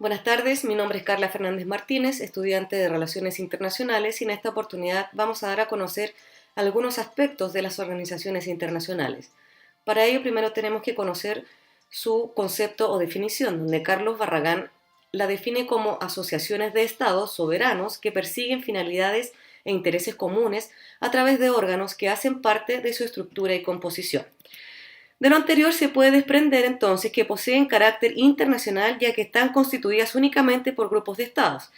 Buenas tardes, mi nombre es Carla Fernández Martínez, estudiante de Relaciones Internacionales, y en esta oportunidad vamos a dar a conocer algunos aspectos de las organizaciones internacionales. Para ello, primero tenemos que conocer su concepto o definición, donde Carlos Barragán la define como asociaciones de estados soberanos que persiguen finalidades e intereses comunes a través de órganos que hacen parte de su estructura y composición. De lo anterior se puede desprender entonces que poseen carácter internacional, ya que están constituidas únicamente por grupos de estados.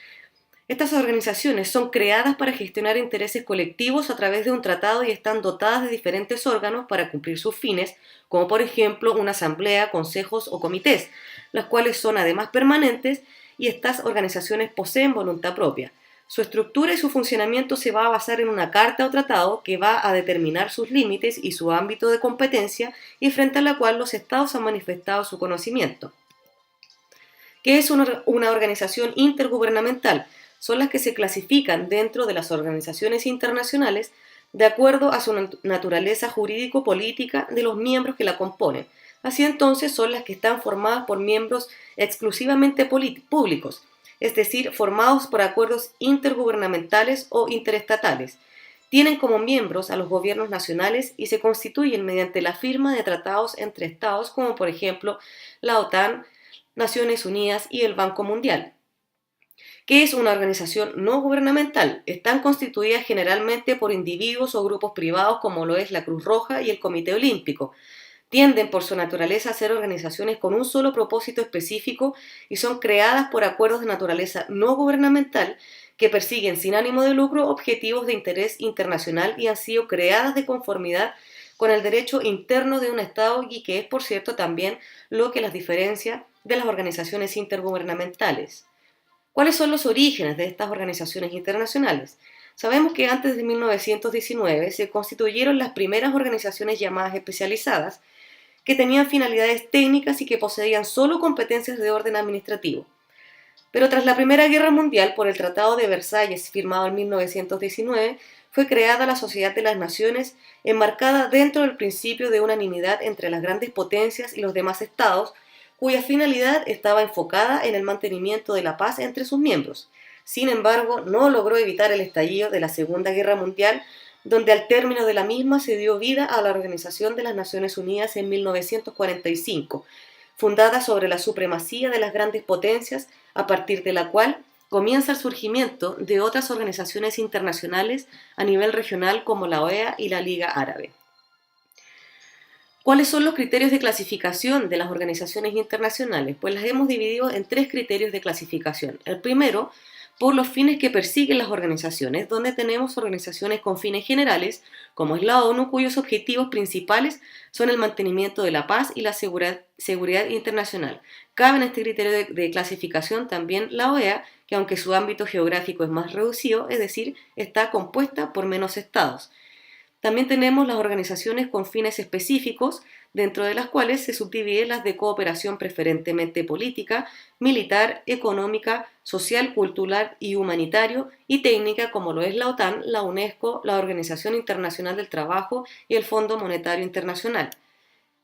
Estas organizaciones son creadas para gestionar intereses colectivos a través de un tratado y están dotadas de diferentes órganos para cumplir sus fines, como por ejemplo una asamblea, consejos o comités, las cuales son además permanentes, y estas organizaciones poseen voluntad propia. Su estructura y su funcionamiento se va a basar en una carta o tratado que va a determinar sus límites y su ámbito de competencia, y frente a la cual los estados han manifestado su conocimiento. ¿Qué es una organización intergubernamental? Son las que se clasifican dentro de las organizaciones internacionales de acuerdo a su naturaleza jurídico-política de los miembros que la componen. Así entonces son las que están formadas por miembros exclusivamente públicos, es decir, formados por acuerdos intergubernamentales o interestatales. Tienen como miembros a los gobiernos nacionales y se constituyen mediante la firma de tratados entre estados, como por ejemplo la OTAN, Naciones Unidas y el Banco Mundial. ¿Qué es una organización no gubernamental? Están constituidas generalmente por individuos o grupos privados, como lo es la Cruz Roja y el Comité Olímpico. Tienden por su naturaleza a ser organizaciones con un solo propósito específico y son creadas por acuerdos de naturaleza no gubernamental que persiguen sin ánimo de lucro objetivos de interés internacional y han sido creadas de conformidad con el derecho interno de un Estado, y que es, por cierto, también lo que las diferencia de las organizaciones intergubernamentales. ¿Cuáles son los orígenes de estas organizaciones internacionales? Sabemos que antes de 1919 se constituyeron las primeras organizaciones llamadas especializadas, que tenían finalidades técnicas y que poseían solo competencias de orden administrativo. Pero tras la Primera Guerra Mundial, por el Tratado de Versalles firmado en 1919, fue creada la Sociedad de las Naciones, enmarcada dentro del principio de unanimidad entre las grandes potencias y los demás estados, cuya finalidad estaba enfocada en el mantenimiento de la paz entre sus miembros. Sin embargo, no logró evitar el estallido de la Segunda Guerra Mundial, donde al término de la misma se dio vida a la Organización de las Naciones Unidas en 1945, fundada sobre la supremacía de las grandes potencias, a partir de la cual comienza el surgimiento de otras organizaciones internacionales a nivel regional como la OEA y la Liga Árabe. ¿Cuáles son los criterios de clasificación de las organizaciones internacionales? Pues las hemos dividido en 3 criterios de clasificación. El primero, por los fines que persiguen las organizaciones, donde tenemos organizaciones con fines generales, como es la ONU, cuyos objetivos principales son el mantenimiento de la paz y la seguridad internacional. Cabe en este criterio de clasificación también la OEA, que aunque su ámbito geográfico es más reducido, es decir, está compuesta por menos estados. También tenemos las organizaciones con fines específicos, dentro de las cuales se subdividen las de cooperación preferentemente política, militar, económica, social, cultural y humanitario, y técnica, como lo es la OTAN, la UNESCO, la Organización Internacional del Trabajo y el Fondo Monetario Internacional.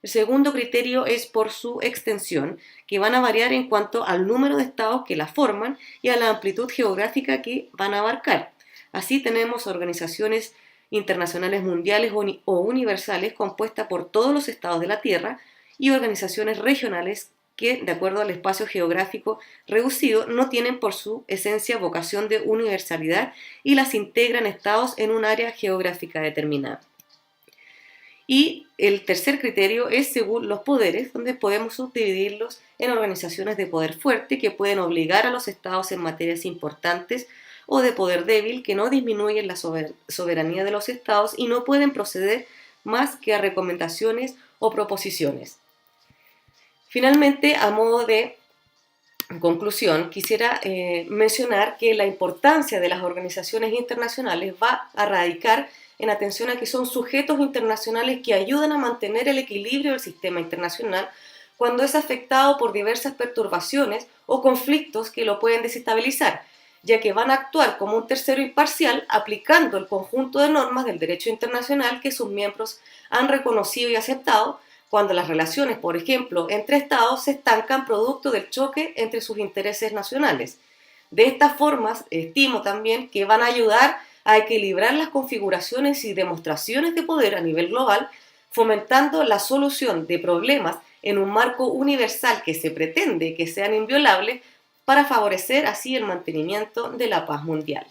El segundo criterio es por su extensión, que van a variar en cuanto al número de estados que la forman y a la amplitud geográfica que van a abarcar. Así tenemos organizaciones internacionales mundiales o universales compuestas por todos los estados de la Tierra, y organizaciones regionales que, de acuerdo al espacio geográfico reducido, no tienen por su esencia vocación de universalidad y las integran estados en un área geográfica determinada. Y el tercer criterio es según los poderes, donde podemos subdividirlos en organizaciones de poder fuerte que pueden obligar a los estados en materias importantes, o de poder débil, que no disminuyen la soberanía de los estados y no pueden proceder más que a recomendaciones o proposiciones. Finalmente, a modo de conclusión, quisiera mencionar que la importancia de las organizaciones internacionales va a radicar en atención a que son sujetos internacionales que ayudan a mantener el equilibrio del sistema internacional cuando es afectado por diversas perturbaciones o conflictos que lo pueden desestabilizar, ya que van a actuar como un tercero imparcial aplicando el conjunto de normas del derecho internacional que sus miembros han reconocido y aceptado, cuando las relaciones, por ejemplo, entre estados se estancan producto del choque entre sus intereses nacionales. De estas formas, estimo también que van a ayudar a equilibrar las configuraciones y demostraciones de poder a nivel global, fomentando la solución de problemas en un marco universal que se pretende que sean inviolables para favorecer así el mantenimiento de la paz mundial.